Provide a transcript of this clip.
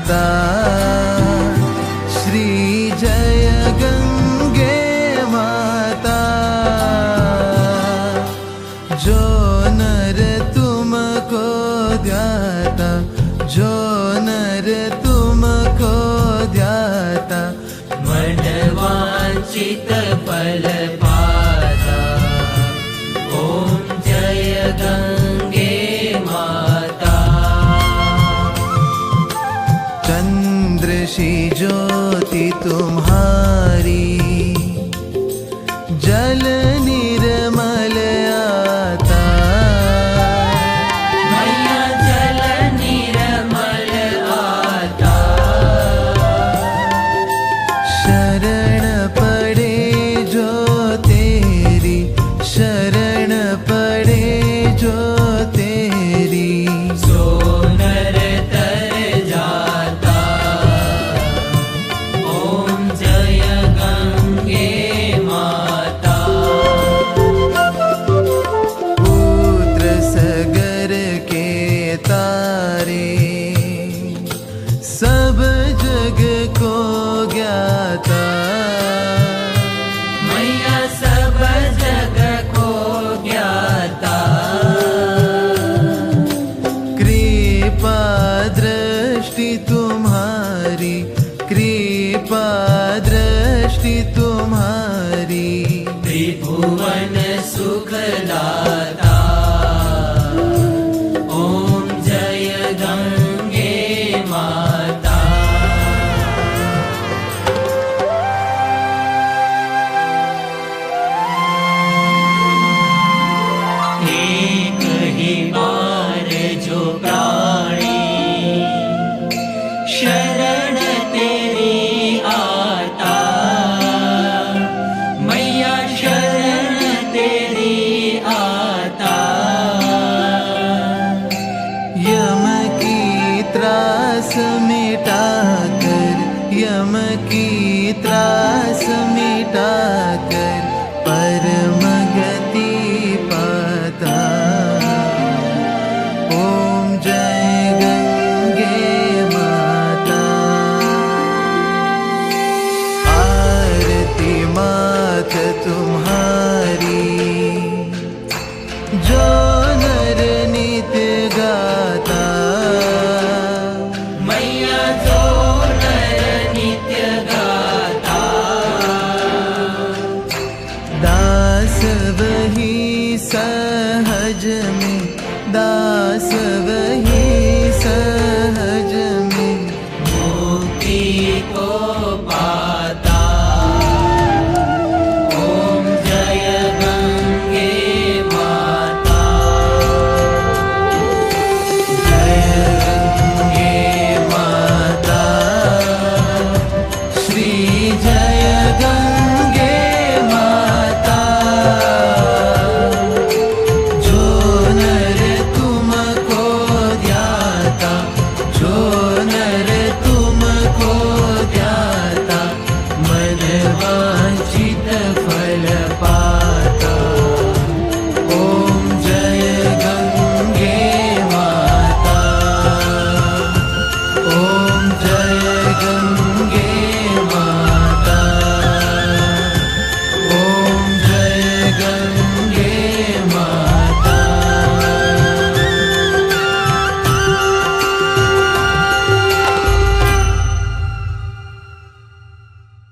माता श्री जय गंगे माता। जो नर तुमको ध्याता, जो नर तुमको ध्याता, मन वांछित फल पाता। ओम जय गंगे माता। चंद्र सी ज्योति तुम्हारी, जल निर्मल आता। मैया जल निर्मल आता। शरण पड़े जो तेरी, शरण पड़े जो तेरी, सो नर तर जाता। ओम जय गंगे माता। पुत्र सगर के तारे, सब जग को ज्ञाता। मैया सब जग को ज्ञाता। कृपा दृष्टि तुम्हारी, कृपा दृष्टि तुम्हारी, त्रिभुवन सुखदाता। ओम जय गंगे माता। एक ही बार जो प्राणी शरण तेरी आता। मैया शरण तेरी आता। यम की त्रास मिटा कर, यम की त्रास मिटा कर,